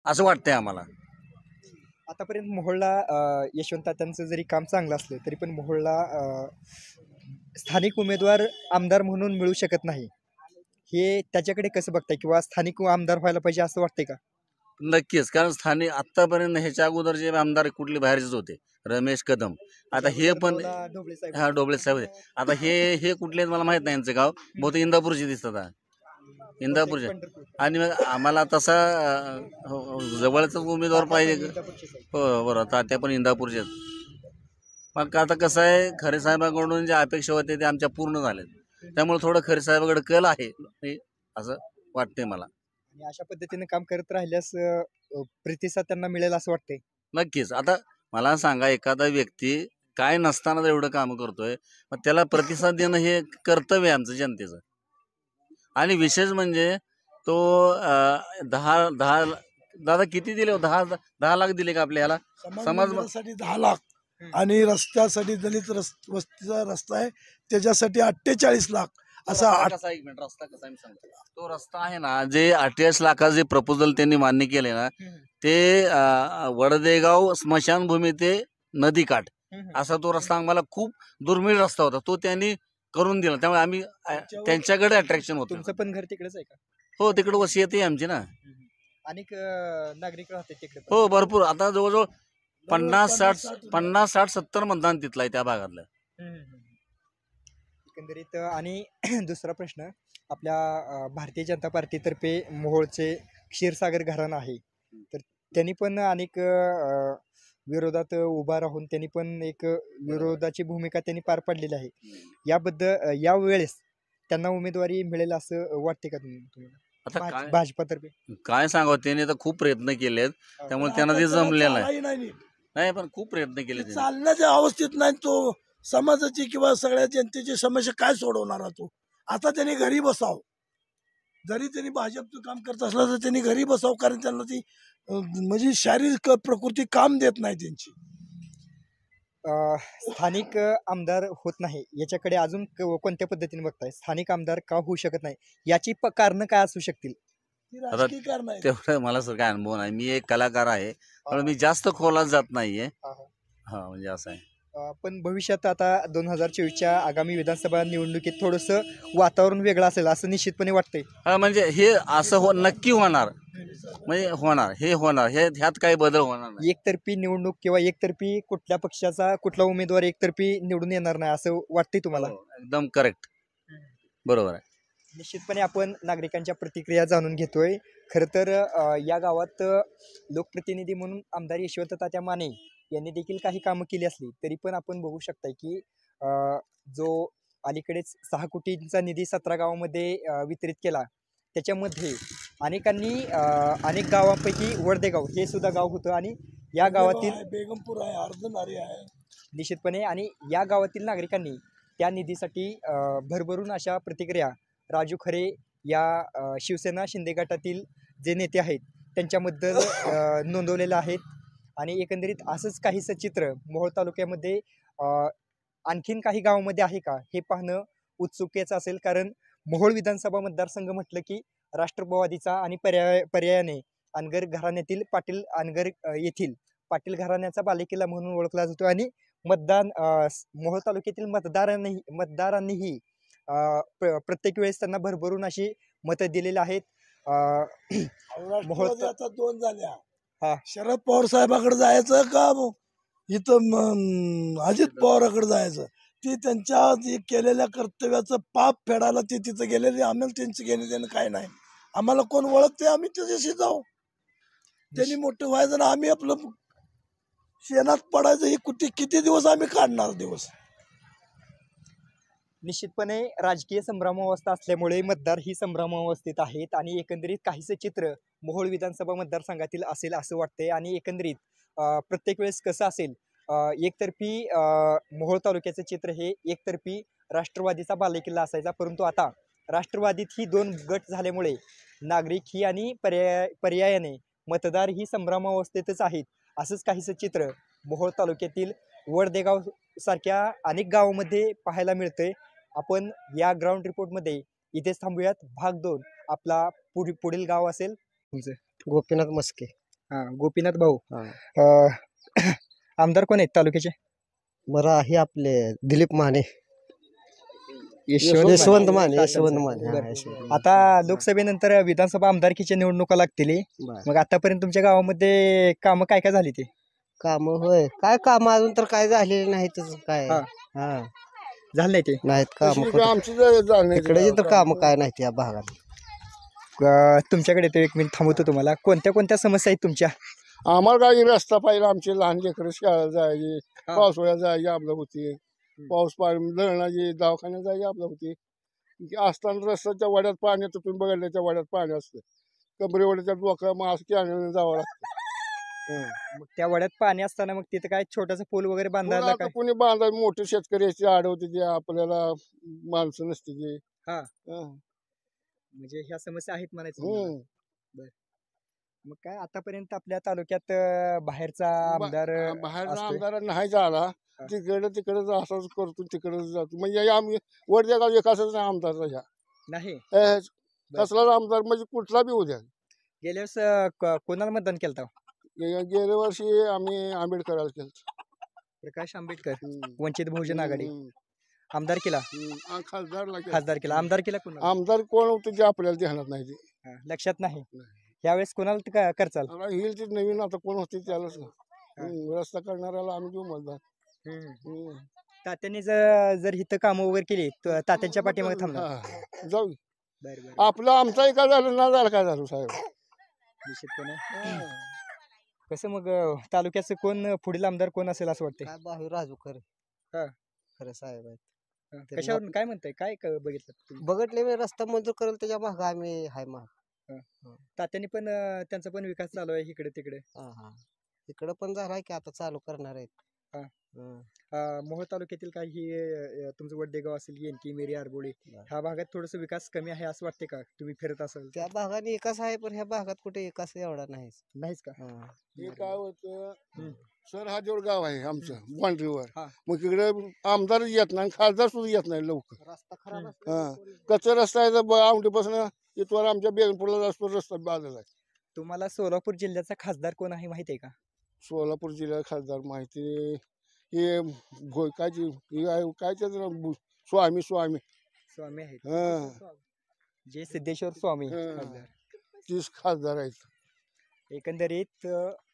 असं वाटतंय आम्हाला. आतापर्यंत मोहोळला यशवंत तात्यांचं जरी काम चांगलं असलं तरी पण मोहोळला स्थानिक उमेदवार आमदार म्हणून मिळू शकत नाही, हे त्याच्याकडे कसं बघताय किंवा स्थानिक आमदार व्हायला पाहिजे असं वाटतंय का? नक्कीच, कारण स्थानिक आत्तापर्यंत ह्याच्या अगोदर जे आमदार कुठले बाहेरचेच होते, रमेश कदम, आता हे पण ढोबळे साहेब. हा डोबळे साहेब होते. आता हे कुठले मला माहित नाही यांचं गाव, बहुतेक इंदापूरचे दिसतात हा. इंदापूरचे. पंढरपूर. आणि मग आम्हाला तसा जवळचा उमेदवार पाहिजे. हो बरोबर, तात्या पण इंदापूरचे. मग आता कसं आहे, खरे साहेबांकडून जे अपेक्षा होते ते आमच्या पूर्ण झाल्या, त्यामुळे थोडं खरे साहेबांकडे कल आहे हे असं वाटतंय मला. आणि अशा पद्धतीने काम करत राहिल्यास प्रतिसाद त्यांना मिळेल असं वाटतंय. नक्कीच. आता मला सांगा, एखादा व्यक्ती काय नसताना जर एवढं काम करतोय, मग त्याला प्रतिसाद देणं हे कर्तव्य आहे आमचं जनतेचं. आणि विशेष म्हणजे तो 10 दादा किती दिले हो? 10 लाख दिले का आपल्या ह्याला समाज 10 लाख आणि रस्त्यासाठी दलित वस्तीचा रस्ता आहे त्याच्यासाठी 48 लाख असा. कसा एक मिनिट, रस्ता कसा आहे मी सांगतो. तो रस्ता आहे ना, जे 48 लाखाचं जे प्रपोजल त्यांनी मान्य केले ना, ते वडदेगाव स्मशानभूमी ते नदीकाठ असा तो रस्ता आम्हाला खूप दुर्मिळ रस्ता होता, तो त्यांनी करून दिला. त्यामुळे आम्ही त्यांच्याकडे अट्रॅक्शन होतो. तुमचं पण घर तिकडेच आहे का? हो, तिकडे वसियत आहे आमची ना. अनेक नागरिक राहते तिकडे. हो भरपूर. आता जवळजवळ 50-60-70 मतदान तिथलं आहे त्या भागातलं. एकंदरीत. आणि दुसरा प्रश्न, आपल्या भारतीय जनता पार्टीतर्फे मोहोळचे क्षीरसागर घराणं आहे, तर त्यांनी पण अनेक विरोधात उभा राहून त्यांनी पण एक विरोधाची भूमिका त्यांनी पार पाडलेली आहे. याबद्दल यावेळेस त्यांना उमेदवारी मिळेल असं वाटते का तुम्हाला? आता भाजपातर्फे काय सांगावं, त्याने तर खूप प्रयत्न केलेत, त्यामुळे त्यांना ते जमलेलं नाही, पण खूप प्रयत्न केले. चालण्याच्या अवस्थेत नाही तो. समाजाची किंवा सगळ्या जनतेची समस्या काय सोडवणार तो? आता त्यांनी घरी बसाव. जरी त्यांनी भाजपचं काम करत असलं तर त्यांनी घरी बसाव, कारण त्यांना ती म्हणजे शारीरिक प्रकृती काम देत नाही त्यांची. स्थानिक आमदार होत नाही याच्याकडे अजून कोणत्या पद्धतीने बघताय? स्थानिक आमदार का होऊ शकत नाही याची कारण काय असू शकतील? राजकीय कारण आहे. तेवढं मला सर काय अनुभव नाही, मी एक कलाकार आहे, पण मी जास्त खोलात जात नाहीये. हा म्हणजे असं आहे. पण भविष्यात आता 2024च्या आगामी विधानसभा निवडणुकीत थोडंसं वातावरण वेगळं असेल असं निश्चितपणे वाटतंय. हा म्हणजे हे असं नक्की होणार, म्हणजे होणार, हे होणार, ह्यात काही बदल होणार नाही. एकतर्फी निवडणूक किंवा एकतर्फी कुठल्या पक्षाचा कुठला उमेदवार एकतर्फी निवडून येणार नाही असं वाटतंय तुम्हाला? एकदम करेक्ट, बरोबर आहे. निश्चितपणे आपण नागरिकांच्या प्रतिक्रिया जाणून घेतोय. खरं तर या गावात लोकप्रतिनिधी म्हणून आमदार यशवंत तात्या माने यांनी देखील काही कामं केली असली तरी पण आपण बघू शकताय की जो अलीकडेच 6 कोटींचा निधी 17 गावामध्ये वितरित केला, त्याच्यामध्ये अनेकांनी अनेक गावांपैकी वडदेगाव हे सुद्धा गाव होतं आणि या गावातील बेगमपूर आहे, अर्धनारी आहे. निश्चितपणे. आणि या गावातील नागरिकांनी त्या निधीसाठी भरभरून अशा प्रतिक्रिया राजू खरे या शिवसेना शिंदे गटातील जे नेते आहेत त्यांच्याबद्दल नोंदवलेलं आहेत. आणि एकंदरीत असंच काहीसं चित्र मोहोळ तालुक्यामध्ये आणखीन काही गावामध्ये आहे का हे पाहणं उत्सुकतेचं असेल, कारण मोहोळ विधानसभा मतदारसंघ म्हटलं की राष्ट्रवादीचा आणि पर्यायाने अनगर घराण्यातील पाटील अनगर येथील पाटील घराण्याचा बालेकिल्ला म्हणून ओळखला जातो. आणि मोहोळ तालुक्यातील मतदारांनीही प्रत्येक वेळेस त्यांना भरभरून अशी मतं दिलेली आहेत. मोहोळ आता 2 झाल्या. शरद पवार साहेबाकडे जायचं का इथं अजित पवाराकडे जायचं? ती त्यांच्या केलेल्या कर्तव्याचं पाप फेडायला ते तिथं गेलेले. आम्हाला त्यांचं घेणे देणं काय नाही. आम्हाला कोण ओळखते आम्ही त्याच्याशी जाऊ. त्यांनी मोठं व्हायचं ना आम्ही आपलं शेणात पडायचं. ही किती दिवस आम्ही काढणार दिवस? निश्चितपणे राजकीय संभ्रमावस्था असल्यामुळे मतदार ही संभ्रमावस्थेत आहेत आणि एकंदरीत काहीसे चित्र मोहोळ विधानसभा मतदारसंघातील असेल असं वाटतंय. आणि एकंदरीत प्रत्येक वेळेस कसं असेल, एकतर्फी मोहोळ तालुक्याचं चित्र हे एकतर्फी राष्ट्रवादीचा बालेकिल्ला असायचा, परंतु आता राष्ट्रवादीत ही 2 गट झाल्यामुळे नागरिक ही आणि पर्यायाने मतदार ही संभ्रमावस्थेतच आहेत. असंच काहीसं चित्र मोहोळ तालुक्यातील वडदेगाव सारख्या अनेक गावामध्ये पाहायला मिळतंय. आपण या ग्राउंड रिपोर्टमध्ये इथेच थांबूयात. भाग 2 आपला पुढील गाव असेल तुमचं? गोपीनाथ मस्के. हा गोपीनाथ भाऊ हा. अ, आमदार कोण आहेत तालुक्याचे? बरं आहे आपले दिलीप माने, यशवंत यशवंत माने, तात्यांचं. यशवंत माने. हा, बरं. यशवंत माने. आता लोकसभेनंतर विधानसभा आमदारकीच्या निवडणुका लागतील. बरं. मग आतापर्यंत तुमच्या गावामध्ये कामं काय काय झाली ते? काम होय, काय काम अजून तर काय झालेले नाहीतच काय. हा. हा, झालं नाही ते? नाहीत काम आमची इकडे तर काम काय नाहीत या भागात. तुमच्याकडे येतो, एक मिनिट थांबवतो तुम्हाला. कोणत्या कोणत्या समस्या आहेत तुमच्या? आम्हाला काही रस्ता पाहिजे, आमचे लहान लेकरं शाळेला जायची, हा. पावसाळ्यात जायची आपलं होती, पाऊस पाणी दळणाची, दवाखान्यात जायची आपलं होती. असताना रस्त्याच्या वाड्यात पाणी येतं, तुम्ही बघितलं त्या वाड्यात पाणी असतं, कबरेवाड्याच्या डोक्या मग असं कॅनलने जावं लागतं. मग त्या वड्यात पाणी असताना मग तिथे काय छोटासा पूल वगैरे बांधायला आता काय? कोणी बांधा, मोठे शेतकऱ्याची अडवते ते, आपल्याला माणसं नसते ते. हा. हा. म्हणजे ह्या समस्या आहेत म्हणायचं तुम्हाला. हम्म. मग काय आतापर्यंत आपल्या तालुक्यात बाहेरचा आमदार बाहेरचा असतोय? आमदार नाही झाला, तिकडं असंच करतो, तिकडं जातो. म्हणजे आम्ही वडच्या गाव एकाच आमदारचा ह्या नाही. कसलाच आमदार म्हणजे कुठला बी उद्या. गेल्या वेळेस कोणाला मतदान केलं? गेल्या वर्षी आम्ही आंबेडकराला केलं. प्रकाश आंबेडकर, वंचित बहुजन आघाडी. आमदार केला, खासदारला केलं. खासदार केला, आमदार केला कोणाला? आमदार कोण होतं ते आपल्याला ध्यानात नाही. ते लक्षात नाही. यावेळेस कोणाला करचाल? येईल ते नवीन, आता कोण होते त्यालाच रस्ता करणाऱ्याला आम्ही देऊ मतदान. तात्यांनी जर इथं कामं वगैरे केली तर तात्यांच्या पाठीमागे थांबणार. हा, जाऊ. बरं. आपलं आमचा एका झालं ना झालं काय झालं साहेब. निश्चितपणे. कसं मग तालुक्याचं कोण पुढील आमदार कोण असेल असं वाटतंय? काय बाहेर राजू खरे. हा. खरं साहेब आहेत. कशावरून काय म्हणताय, काय बघितलं तुम्ही? बघितले मी रस्ता मंजूर करेल त्याच्या भाग आम्ही हाय मग. तात्यांनी पण त्यांचा पण विकास चालू आहे इकडे तिकडे. हा, इकडं पण झालाय की आता चालू करणार आहेत. मोहोळ तालुक्यातील काही तुमचं वडदेगाव असेल, येनकी, मिरी, आरबोळी ह्या भागात थोडस विकास कमी आहे असं वाटते का? तुम्ही फिरत असाल त्या भागाने एकाच आहे, पण ह्या भागात कुठे एकाच एवढा नाहीच का? हे काय होतं, सरहादेवर गाव आहे आमचं बाउंड्रीवर. हा. मग तिकडे आमदार येत नाही, खासदार सुद्धा येत नाही लवकर. रस्ता खराब कच्चा रस्ता आहे, आवडीपासून इथवर आमच्या बेगनपूरला जास्त रस्ता बाजूला आहे. तुम्हाला सोलापूर जिल्ह्याचा खासदार कोण आहे माहिती आहे का? सोलापूर जिल्हा खासदार माहिती, हे काय स्वामी स्वामी आहेत. हा. जे सिद्धेश्वर स्वामी हा. खासदार. 30 खासदार आहेत. एकंदरीत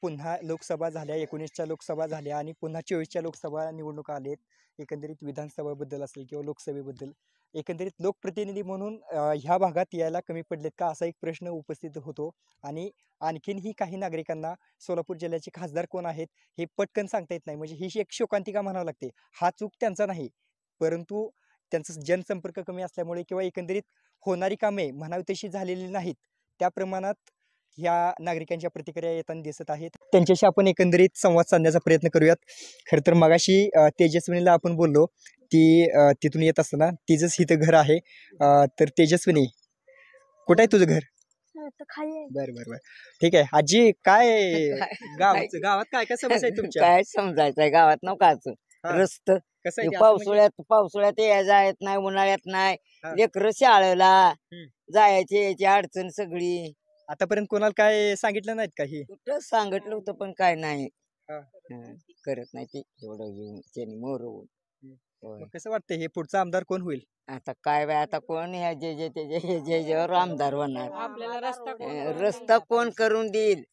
पुन्हा लोकसभा झाल्या, 19च्या लोकसभा झाल्या आणि पुन्हा 24च्या लोकसभा निवडणुका आलेत. एकंदरीत विधानसभाबद्दल असेल किंवा लोकसभेबद्दल एकंदरीत लोकप्रतिनिधी म्हणून ह्या भागात यायला कमी पडलेत का असा एक प्रश्न उपस्थित होतो. आणि आणखीनही काही नागरिकांना सोलापूर जिल्ह्याचे खासदार कोण आहेत हे पटकन सांगता येत नाही. म्हणजे ही एक शोकांतिका म्हणावं लागते. हा चूक त्यांचा नाही, परंतु त्यांचा जनसंपर्क कमी असल्यामुळे किंवा एकंदरीत होणारी कामे म्हणावी तशी झालेली नाहीत, त्या प्रमाणात ह्या नागरिकांच्या प्रतिक्रिया येताना दिसत आहेत. त्यांच्याशी आपण एकंदरीत संवाद साधण्याचा प्रयत्न करूयात. खरं तर मगाशी तेजस्विनीला आपण बोललो, ती तिथून येत असताना तिचंच इथं घर आहे. तर तेजस्विनी, कुठं आहे तुझं घर? बरं. ठीक आहे आजी, काय गावात काय काय समस्या आहे तुमच्या? काय समजायचंय गावात नकाच रस्त कसं आहे ते असं म्हणजे- पावसाळ्यात यायला येत नाही, उन्हाळ्यात नाही, हा. लेकरं शाळेला जायची यायची अडचण सगळी. आतापर्यंत कोणाला काय सांगितलं नाहीत काही? कुठं सांगितलं होतं पण काय नाही. हा. करत नाही ते एवढं घेऊन त्यांनी मोरवून. मग कसं वाटतं हे पुढचा आमदार कोण होईल? आता काय बाय, आता कोण ह्या जे आमदार होणार, रस्ता कोण करून देईल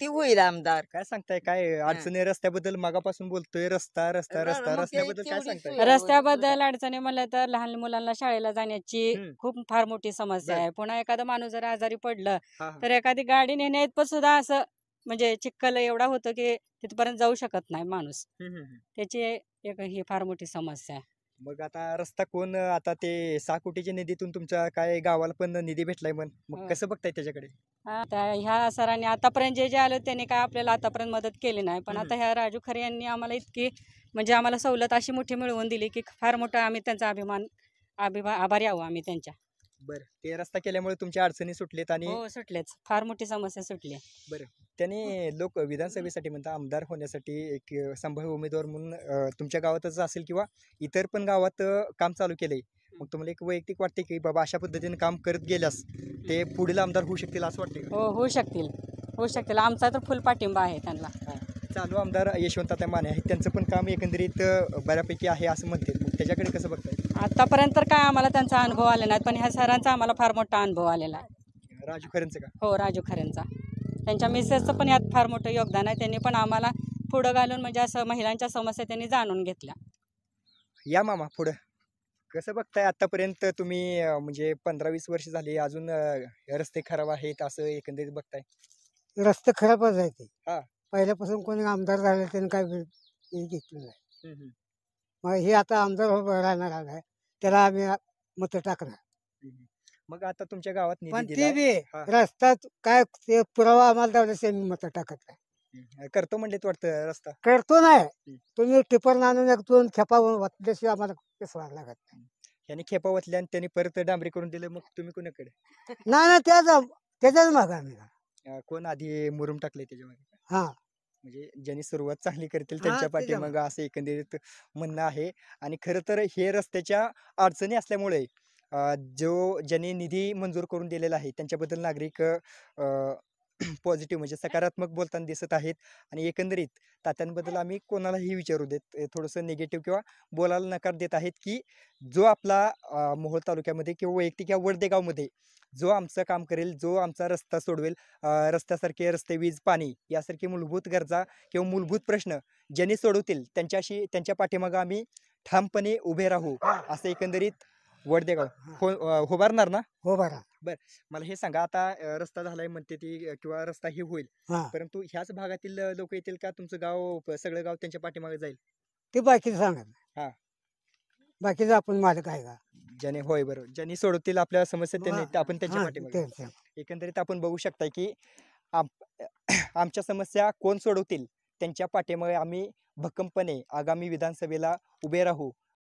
ती होईल आमदार. काय सांगताय, काय अडचणी रस्त्याबद्दल मागापासून बोलतोय, रस्त्याबद्दल काय सांगताय? रस्त्याबद्दल अडचणी म्हणलं तर लहान मुलांना शाळेला जाण्याची खूप फार मोठी समस्या आहे. पुन्हा एखादा माणूस जर आजारी पडलं तर एखादी गाडी नेण्यात पण सुद्धा असं म्हणजे चिखल एवढा होतं की तिथपर्यंत जाऊ शकत नाही माणूस. त्याची एक ही फार मोठी समस्या आहे. मग आता रस्ता कोण, आता ते 6 कोटीच्या निधीतून तुमच्या काय गावाला पण निधी भेटलाय मग कसं बघताय त्याच्याकडे? आता ह्या सरांनी आतापर्यंत जे आलं त्यांनी काय आपल्याला आतापर्यंत मदत केली नाही, पण आता ह्या राजू खरे यांनी आम्हाला इतकी म्हणजे आम्हाला सवलत अशी मोठी मिळवून दिली की फार मोठा आम्ही त्यांचा आभारी आहोत आम्ही त्यांच्या. बरं, ते रस्ता केल्यामुळे तुमच्या अडचणी सुटलेत आणि हो सुटलेच, फार मोठी समस्या सुटली. बरं, त्याने लोक विधानसभेसाठी म्हणतात आमदार होण्यासाठी एक संभाव्य उमेदवार म्हणून तुमच्या गावातच असेल किंवा इतर पण गावात काम चालू केलंय. मग तुम्हाला एक वैयक्तिक वाटते की बाबा अशा पद्धतीने काम करत गेल्यास ते पुढील आमदार होऊ शकतील असं वाटते? हो होऊ शकतील. होऊ शकतील. आमचा तर फुल पाठिंबा आहे त्यांना. चालू आमदार यशवंततात्या माने आहेत, त्यांचं पण काम एकंदरीत बऱ्यापैकी आहे असं म्हणते. मग त्याच्याकडे कसं बघताय? आतापर्यंत तर काय आम्हाला त्यांचा अनुभव आला नाही, पण ह्या सरांचा आम्हाला फार मोठा अनुभव आलेला आहे. राजू खरेंचं का? हो, राजू खरेंचा. त्यांच्या मिसेसचं पण यात फार मोठं योगदान आहे. त्यांनी पण आम्हाला पुढं घालून म्हणजे असं महिलांच्या समस्या त्यांनी जाणून घेतल्या. या मामा पुढं कसं बघताय? आतापर्यंत तुम्ही म्हणजे 15-20 वर्ष झाली, अजून रस्ते खराब आहेत असं एकंदरीत बघताय? रस्ते खराबच आहे ते. हा. पहिल्यापासून कोणी आमदार झाले त्यांनी काय हे घेतलं नाही. मग हे आता आमदार राहणार आहे, त्याला आम्ही मत टाकणार. मग आता तुमच्या गावात पण निधी ते दिलाय. बी हा. रस्त्यात काय ते पुरावा आम्हाला द्यायला आम्ही मत टाकत नाही. करतो म्हणलेत वाटतं रस्ता. करतो नाही, तुम्ही टिपर आणून 1-2 खेपा वाटल्याशिवाय आम्हाला पेसवायला लागत नाही. यांनी खेपा वतल्या आणि त्यांनी परत डांबरी करून दिलं, मग तुम्ही कोणाकडे? नाही त्याच्याच मागं आम्ही. कोण आधी मुरुम टाकले त्याच्यामध्ये? हा, म्हणजे ज्यांनी सुरुवात चांगली करतील हा, त्यांच्या ते पाठीमागं असं एकंदरीत म्हणणं आहे. आणि खरं तर हे रस्त्याच्या अडचणी असल्यामुळे ज्यांनी निधी मंजूर करून दिलेला आहे त्यांच्याबद्दल नागरिक पॉझिटिव्ह म्हणजे सकारात्मक बोलताना दिसत आहेत. आणि एकंदरीत तात्यांबद्दल आम्ही कोणालाही विचारू देत थोडंसं निगेटिव्ह किंवा बोलायला नकार देत आहेत, की जो आपला मोहोळ तालुक्यामध्ये किंवा वैयक्तिक या वडदेगावमध्ये जो आमचं काम करेल, जो आमचा रस्ता सोडवेल, रस्त्यासारखे रस्ते, वीज, पाणी यासारखे मूलभूत गरजा किंवा मूलभूत प्रश्न ज्यांनी सोडवतील त्यांच्या पाठीमागं आम्ही ठामपणे उभे राहू असं एकंदरीत वडदेगाव उभारणार ना? हो बरा. मला हे सांगा, आता रस्ता झालाय म्हणते ती किंवा रस्ता हे होईल, हा, परंतु ह्याच भागातील लोक येतील का? तुमचं गाव सगळं गाव त्यांच्या पाठीमागे जाईल? ते बाकीचं सांगत हा. नाही. बाकीचं आपण मालक आहे का? ज्याने होय बरोबर ज्यांनी सोडवतील आपल्या समस्या त्यांनी आपण त्यांच्या हा, पाठीमागे. ते- एकंदरीत आपण बघू शकताय की आमच्या समस्या कोण सोडवतील त्यांच्या पाठीमागे आम्ही भक्कमपणे आगामी विधानसभेला उभे राहू